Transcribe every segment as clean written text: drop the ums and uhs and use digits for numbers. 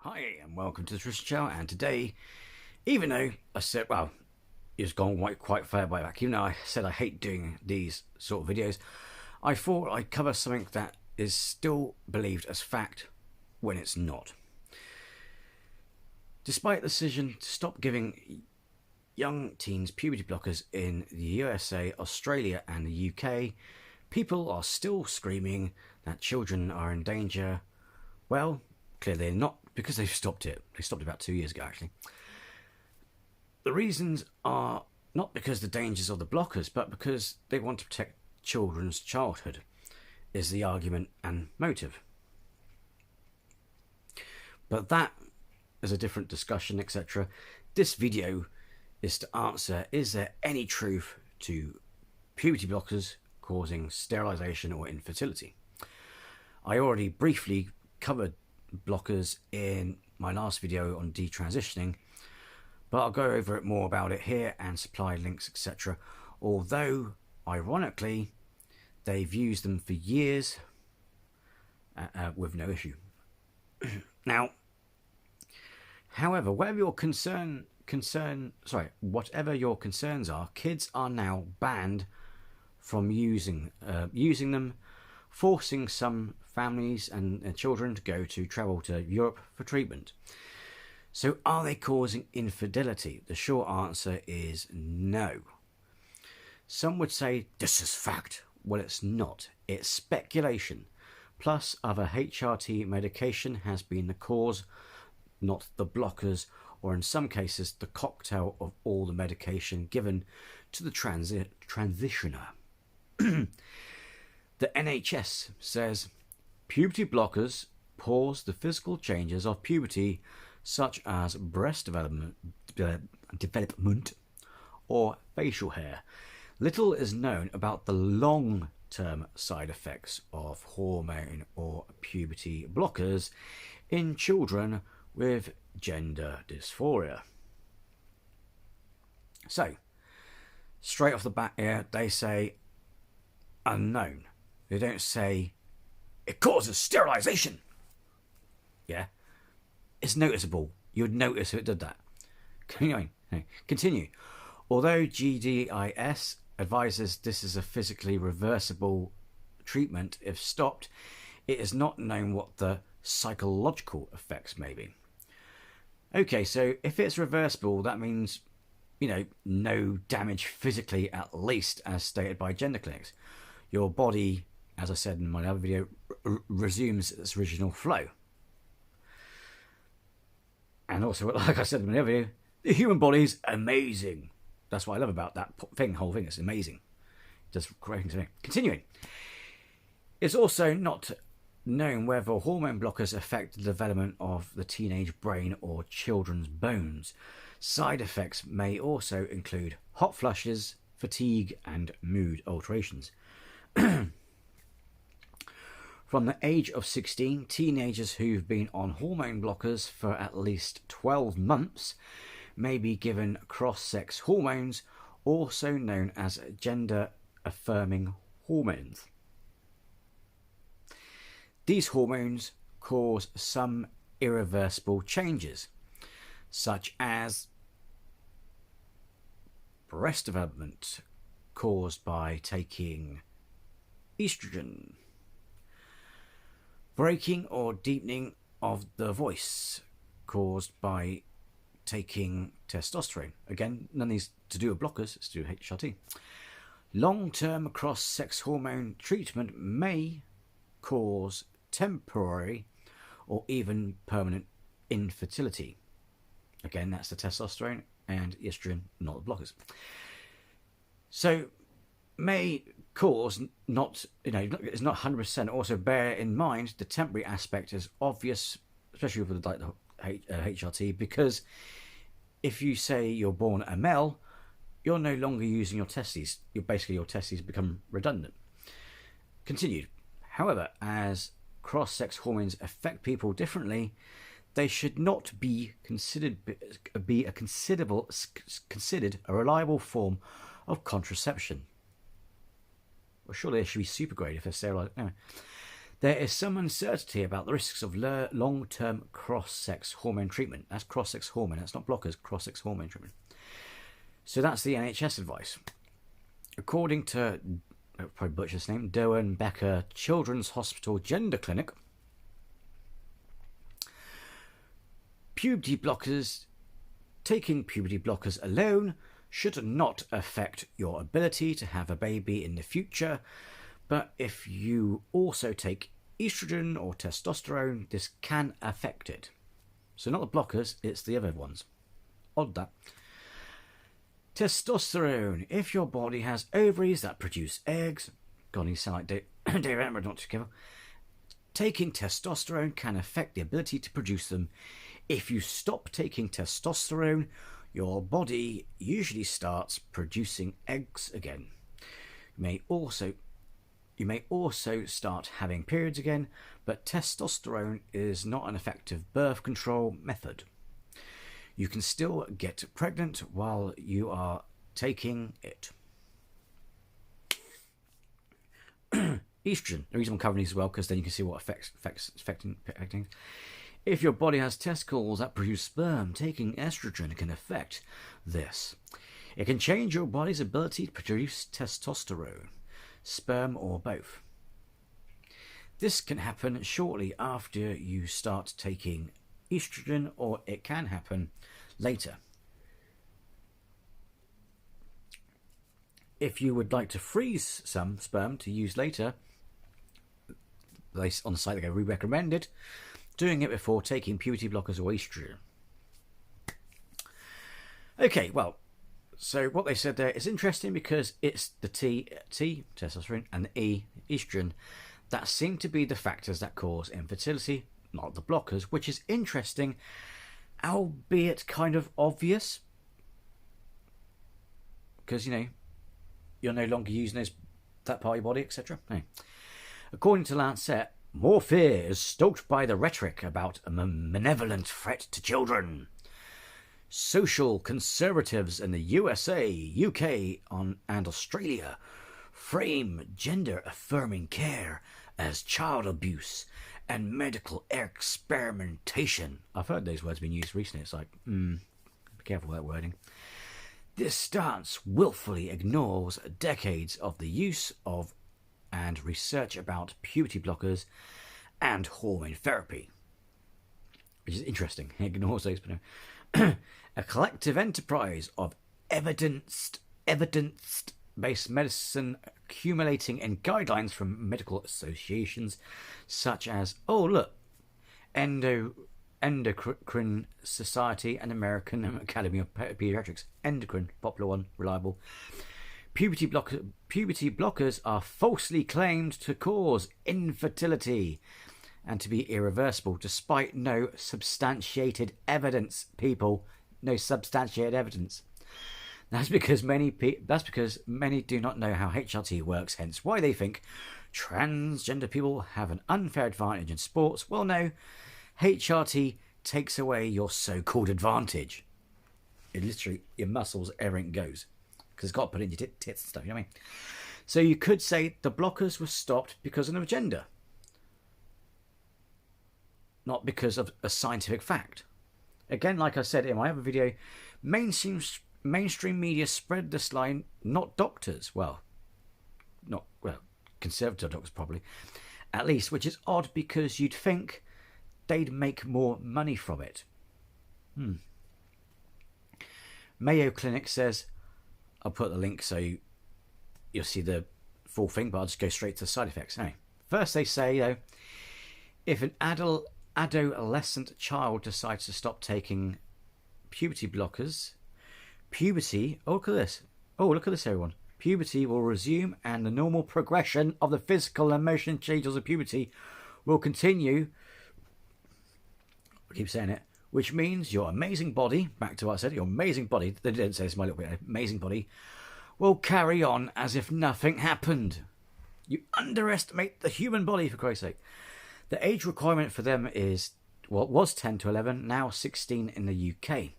Hi and welcome to the Trisha Channel. And today, even though I said, well, it's gone quite far way back, even though I said I hate doing these sort of videos, I thought I'd cover something that is still believed as fact when it's not. Despite the decision to stop giving young teens puberty blockers in the USA, Australia and the UK, people are still screaming that children are in danger. Well, clearly they're not, because they've stopped it. They stopped it about 2 years ago, actually. The reasons are not because the dangers of the blockers, but because they want to protect children's childhood, is the argument and motive. But that is a different discussion, etc. This video is to answer, is there any truth to puberty blockers causing sterilization or infertility? I already briefly covered blockers in my last video on detransitioning, but I'll go over it more about it here and supply links, etc. Although, ironically, they've used them for years with no issue. Now, however, whatever your whatever your concerns are, kids are now banned from using them, forcing some families and children to travel to Europe for treatment. So are they causing infidelity? The short answer is no. Some would say this is fact. Well, it's not. It's speculation. Plus, other HRT medication has been the cause, not the blockers, or in some cases the cocktail of all the medication given to the transitioner. The NHS says puberty blockers pause the physical changes of puberty, such as breast development or facial hair. Little is known about the long-term side effects of hormone or puberty blockers in children with gender dysphoria. So, straight off the bat here, they say unknown. They don't say it causes sterilization. Yeah, it's noticeable. You would notice if it did that. Continue. Although GDIS advises this is a physically reversible treatment if stopped, it is not known what the psychological effects may be. Okay, so if it's reversible, that means, no damage physically, at least, as stated by gender clinics. Your body, as I said in my other video, resumes its original flow. And also, like I said in my other video, the human body is amazing. That's what I love about that whole thing. It's amazing. It does great things to me. Continuing. It's also not known whether hormone blockers affect the development of the teenage brain or children's bones. Side effects may also include hot flushes, fatigue, and mood alterations. From the age of 16, teenagers who've been on hormone blockers for at least 12 months may be given cross-sex hormones, also known as gender-affirming hormones. These hormones cause some irreversible changes, such as breast development caused by taking estrogen, breaking or deepening of the voice caused by taking testosterone. Again, none of these to do with blockers, it's to do with HRT. Long-term cross-sex hormone treatment may cause temporary or even permanent infertility. Again, that's the testosterone and estrogen, not the blockers. So, may cause it's not 100%. Also, bear in mind the temporary aspect is obvious, especially with the HRT, because if you say you're born a male, you're no longer using your testes. Your testes become redundant. Continued. However, as cross-sex hormones affect people differently, they should not be considered a reliable form of contraception. Well, surely they should be super great if they're sterilized. Anyway, There is some uncertainty about the risks of long-term cross-sex hormone treatment. That's cross-sex hormone. That's not blockers. Cross-sex hormone treatment. So that's the NHS advice. According to, I'll probably butcher his name, Doan Becker Children's Hospital Gender Clinic, taking puberty blockers alone should not affect your ability to have a baby in the future, but if you also take estrogen or testosterone, this can affect it. So not the blockers, it's the other ones. Odd that. Testosterone. If your body has ovaries that produce eggs, God, you sound like David Attenborough, not too careful. Taking testosterone can affect the ability to produce them. If you stop taking testosterone, your body usually starts producing eggs again. You may also start having periods again, but testosterone is not an effective birth control method. You can still get pregnant while you are taking it. Estrogen. The reason I'm covering these as well, because then you can see what affecting. If your body has testicles that produce sperm, taking estrogen can affect this. It can change your body's ability to produce testosterone, sperm, or both. This can happen shortly after you start taking estrogen, or it can happen later. If you would like to freeze some sperm to use later, on the site they go, we recommend it, doing it before taking puberty blockers or estrogen. Okay, well, so what they said there is interesting because it's the T, testosterone, and the E, estrogen, that seem to be the factors that cause infertility, not the blockers, which is interesting, albeit kind of obvious. Because, you're no longer using that part of your body, etc. No. According to Lancet, more fear is stoked by the rhetoric about a malevolent threat to children. Social conservatives in the USA, UK, and Australia frame gender-affirming care as child abuse and medical experimentation. I've heard those words being used recently. It's like, be careful with that wording. This stance willfully ignores decades of the use of and research about puberty blockers and hormone therapy. Which is interesting. It ignores those, but no. A collective enterprise of evidence-based medicine accumulating in guidelines from medical associations such as, Endocrine Society and American Academy of Pediatrics. Endocrine, popular one, reliable. Puberty blockers are falsely claimed to cause infertility and to be irreversible, despite no substantiated evidence. People, no substantiated evidence. That's because many do not know how HRT works. Hence, why they think transgender people have an unfair advantage in sports. Well, no, HRT takes away your so-called advantage. It literally, your muscles, everything goes. Because it's got to put in your tits and stuff, you know what I mean? So you could say the blockers were stopped because of an agenda. Not because of a scientific fact. Again, like I said in my other video, mainstream media spread this line, not doctors. Conservative doctors probably. At least, which is odd because you'd think they'd make more money from it. Mayo Clinic says, I'll put the link so you'll see the full thing, but I'll just go straight to the side effects. Anyway, first they say, though, if an adolescent child decides to stop taking puberty blockers, look at this, everyone. Puberty will resume and the normal progression of the physical and emotional changes of puberty will continue. I keep saying it. Which means your amazing body, back to what I said, your amazing body, they didn't say this, my little bit, amazing body, will carry on as if nothing happened. You underestimate the human body, for Christ's sake. The age requirement for them is, was 10 to 11, now 16 in the UK.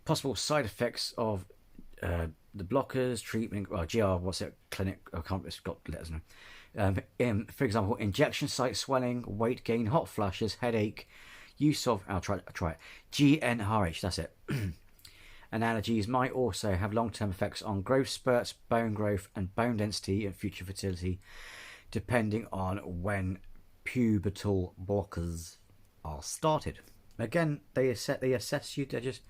Possible side effects of the blockers, treatment, clinic, I can't, it's got letters now. For example, injection site swelling, weight gain, hot flushes, headache, use of, I'll try it, GnRH, that's it. And allergies might also have long-term effects on growth spurts, bone growth, and bone density and future fertility, depending on when pubertal blockers are started. Again, they assess you. They just,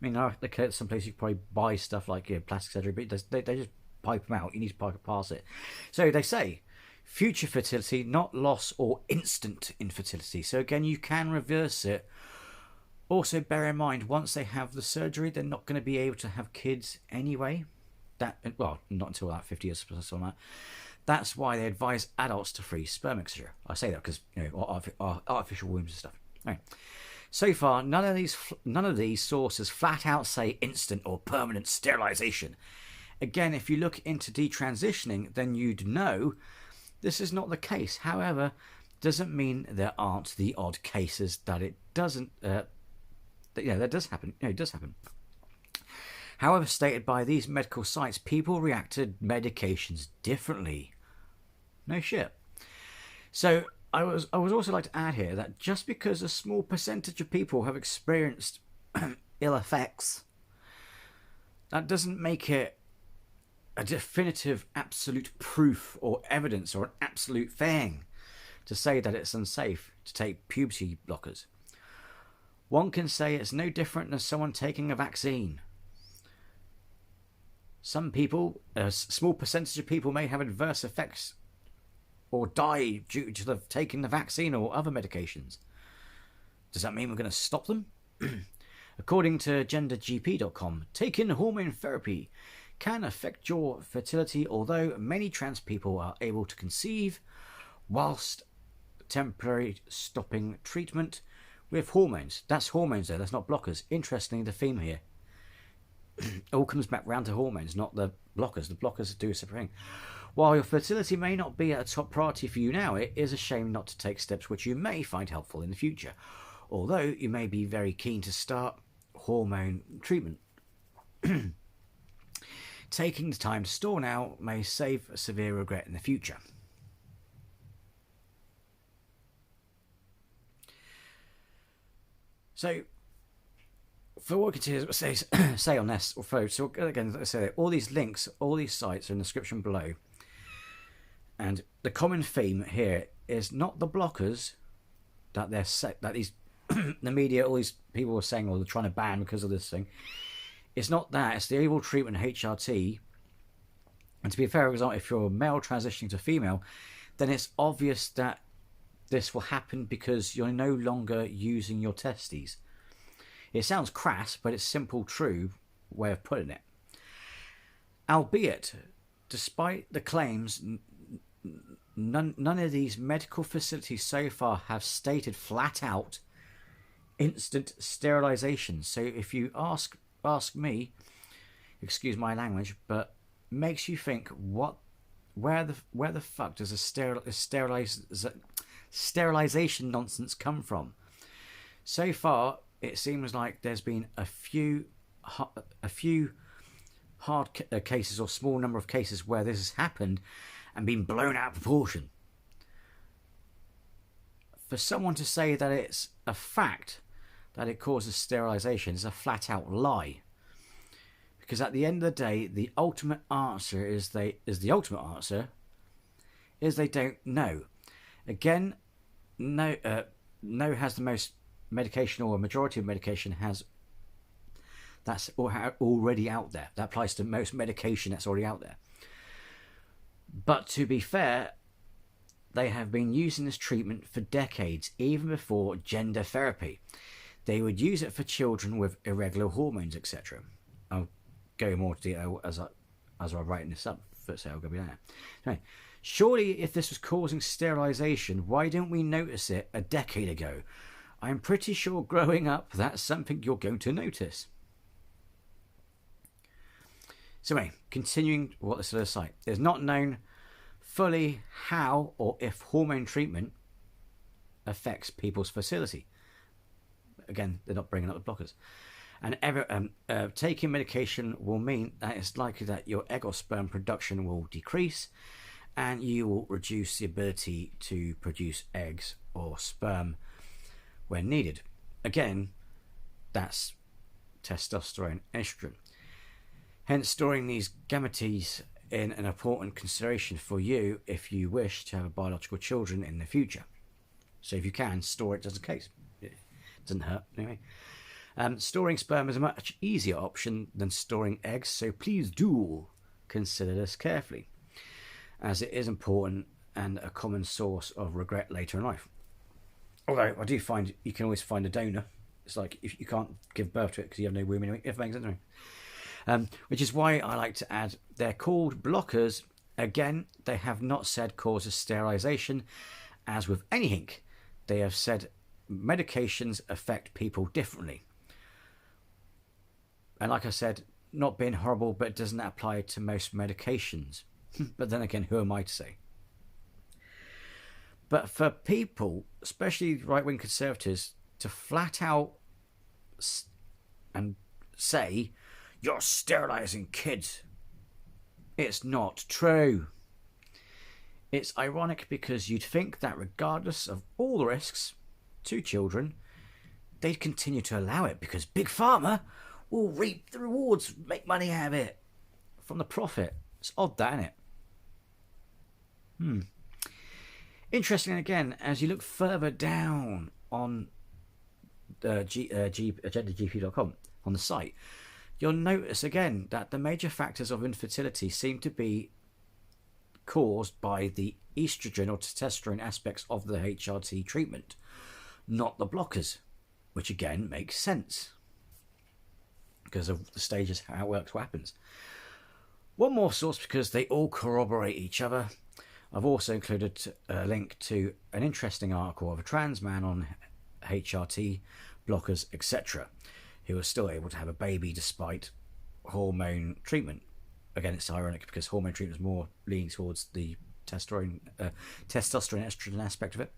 I mean, at some places you can probably buy stuff like plastic surgery, but they just pipe them out. You need to pipe past it. So they say future fertility, not loss or instant infertility. So again, you can reverse it. Also, bear in mind, once they have the surgery, they're not going to be able to have kids anyway. Not until about 50 years or something like that. That's why they advise adults to freeze sperm exposure. I say that because artificial wombs and stuff. Right. So far, none of these sources flat out say instant or permanent sterilization. Again, if you look into detransitioning, then you'd know this is not the case. However, doesn't mean there aren't the odd cases that it doesn't. That does happen. It does happen. However, stated by these medical sites, people react to medications differently. No shit. So I was also like to add here that just because a small percentage of people have experienced ill effects, that doesn't make it a definitive absolute proof or evidence or an absolute thing to say that it's unsafe to take puberty blockers. One can say it's no different than someone taking a vaccine. Some people, a small percentage of people, may have adverse effects or die due to taking the vaccine or other medications. Does that mean we're going to stop them? According to gendergp.com, taking hormone therapy can affect your fertility, although many trans people are able to conceive whilst temporarily stopping treatment with hormones. That's hormones though, that's not blockers. Interestingly, the theme here all comes back round to hormones, not the blockers. The blockers do a separate thing. While your fertility may not be a top priority for you now, it is a shame not to take steps which you may find helpful in the future, although you may be very keen to start hormone treatment. Taking the time to store now may save severe regret in the future. So, for what we can say on this, so again, let's say all these links, all these sites are in the description below. And the common theme here is not the blockers that these the media, all these people are saying, or they're trying to ban because of this thing. It's not that. It's the able treatment HRT. And to be fair, for example, if you're a male transitioning to female, then it's obvious that this will happen because you're no longer using your testes. It sounds crass, but it's simple, true way of putting it. Albeit, despite the claims, none of these medical facilities so far have stated flat out instant sterilization. So if you ask me, excuse my language, but makes you think, where the fuck does a sterilization nonsense come from? So far, it seems like there's been a few hard cases or small number of cases where this has happened and been blown out of proportion. For someone to say that it's a fact that it causes sterilization is a flat out lie. Because at the end of the day, the ultimate answer is they don't know. Again, no has the most medication, or a majority of medication that's already out there. That applies to most medication that's already out there. But to be fair, they have been using this treatment for decades, even before gender therapy. They would use it for children with irregular hormones, etc. I'll go more to detail as I'm writing this up, so I'll go behind that. Anyway, surely if this was causing sterilization, why didn't we notice it a decade ago? I'm pretty sure growing up, that's something you're going to notice. So anyway, continuing what this other site. It's not known fully how or if hormone treatment affects people's fertility. Again, they're not bringing up the blockers. And taking medication will mean that it's likely that your egg or sperm production will decrease, and you will reduce the ability to produce eggs or sperm when needed. Again, that's testosterone, estrogen. Hence, storing these gametes in an important consideration for you if you wish to have biological children in the future. So if you can, store it just in case. It doesn't hurt anyway. Storing sperm is a much easier option than storing eggs, so please do consider this carefully, as it is important and a common source of regret later in life. Although I do find you can always find a donor. It's like if you can't give birth to it because you have no womb anyway, if it makes sense anyway. Which is why I like to add they're called blockers. Again, they have not said causes sterilization. As with anything, they have said medications affect people differently. And like I said, not being horrible, but doesn't apply to most medications. But then again, who am I to say? But for people, especially right-wing conservatives, to flat out and say, you're sterilizing kids, it's not true. It's ironic because you'd think that regardless of all the risks to children, they'd continue to allow it because Big Pharma will reap the rewards, make money out of it from the profit. It's odd, that, isn't it? Interestingly, again, as you look further down on agendagp.com on the site, you'll notice again that the major factors of infertility seem to be caused by the estrogen or testosterone aspects of the HRT treatment, not the blockers, which again makes sense because of the stages, how it works, what happens. One more source, because they all corroborate each other. I've also included a link to an interesting article of a trans man on HRT, blockers, etc., who was still able to have a baby despite hormone treatment. Again, it's ironic because hormone treatment is more leaning towards the testosterone estrogen aspect of it.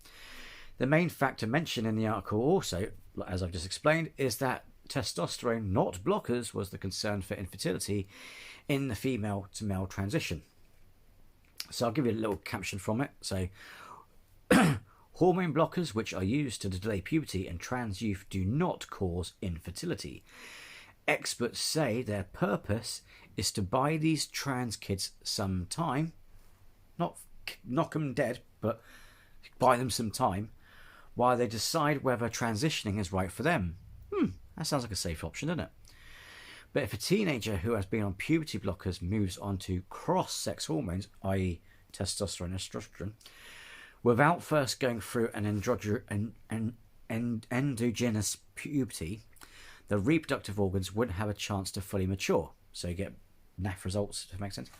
The main factor mentioned in the article also, as I've just explained, is that testosterone, not blockers, was the concern for infertility in the female to male transition. So I'll give you a little caption from it. So, hormone blockers, which are used to delay puberty in trans youth, do not cause infertility. Experts say their purpose is to buy these trans kids some time, not knock them dead, but buy them some time while they decide whether transitioning is right for them. That sounds like a safe option, doesn't it? But if a teenager who has been on puberty blockers moves on to cross-sex hormones, i.e. testosterone and estrogen, without first going through an endogenous puberty, the reproductive organs wouldn't have a chance to fully mature. So you get naff results, if it makes sense.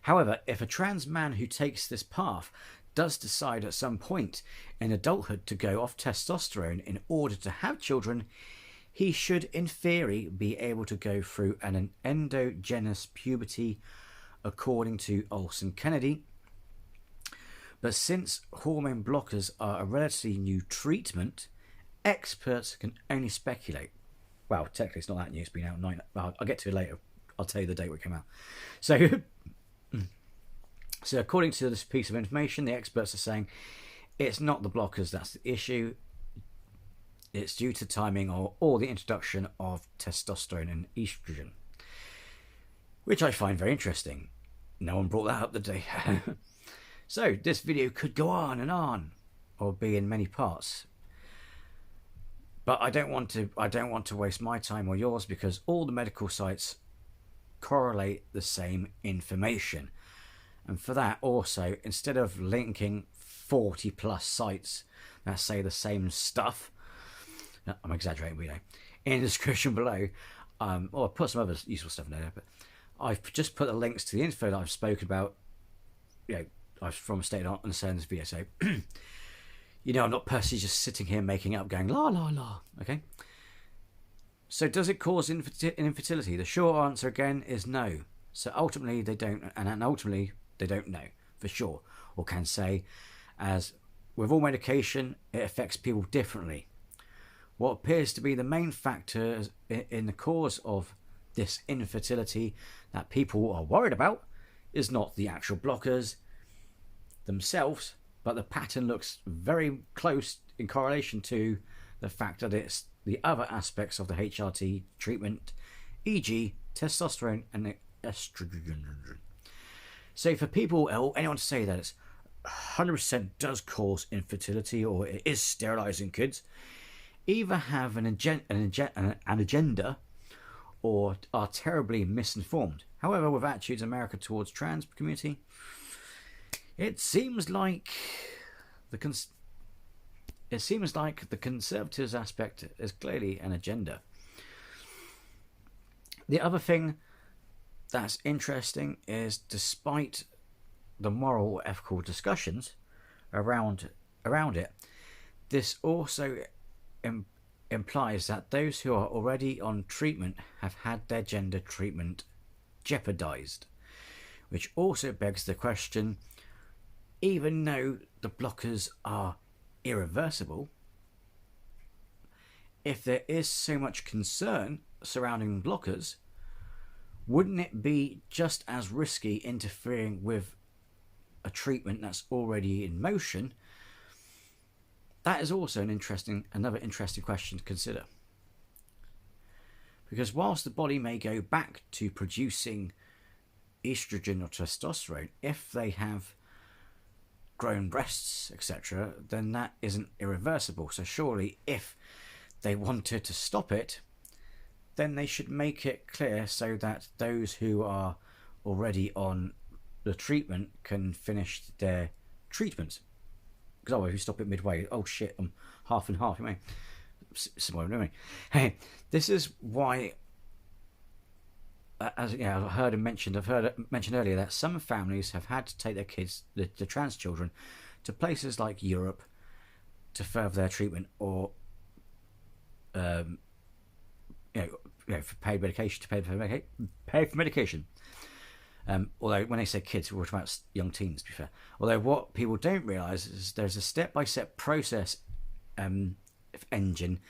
However, if a trans man who takes this path does decide at some point in adulthood to go off testosterone in order to have children, he should, in theory, be able to go through an endogenous puberty, according to Olson Kennedy. But since hormone blockers are a relatively new treatment, experts can only speculate. Well, technically it's not that new, it's been out 9... Well, I'll get to it later. I'll tell you the date when it came out. So according to this piece of information, the experts are saying it's not the blockers that's the issue. It's due to timing or the introduction of testosterone and estrogen, which I find very interesting. No one brought that up the day. So this video could go on, or be in many parts. But I don't want to waste my time or yours, because all the medical sites correlate the same information. And for that also, instead of linking 40 plus sites that say the same stuff, I'm exaggerating, but in the description below, or I'll put some other useful stuff in there, but I've just put the links to the info that I've spoken about, I've from a state on this video. So, I'm not personally just sitting here making up, going la la la. Okay. So, does it cause infertility? The short answer again is no. So ultimately they don't, and ultimately they don't know for sure, or can say, as with all medication, it affects people differently. What appears to be the main factor in the cause of this infertility that people are worried about is not the actual blockers, themselves, but the pattern looks very close in correlation to the fact that it's the other aspects of the HRT treatment, e.g. testosterone and estrogen. So for people, or anyone to say that it's 100% does cause infertility or it is sterilizing kids, either have an agenda or are terribly misinformed. However, with attitudes in America towards trans community, it seems like the conservatives aspect is clearly an agenda. The other thing that's interesting is, despite the moral or ethical discussions around it, this also implies that those who are already on treatment have had their gender treatment jeopardized, which also begs the question, even though the blockers are irreversible, if there is so much concern surrounding blockers, wouldn't it be just as risky interfering with a treatment that's already in motion? That is also another interesting question to consider. Because whilst the body may go back to producing estrogen or testosterone, if they have grown breasts, etc., then that isn't irreversible. So surely if they wanted to stop it, then they should make it clear so that those who are already on the treatment can finish their treatment. Because otherwise, if you stop it midway, oh shit, I'm half and half. You mean, hey, this is why, as I've heard it mentioned earlier, that some families have had to take their kids, the trans children, to places like Europe to further their treatment, or for paid medication, to pay for medication. Although when they say kids, we're talking about young teens, to be fair. Although what people don't realise is there's a step-by-step process engine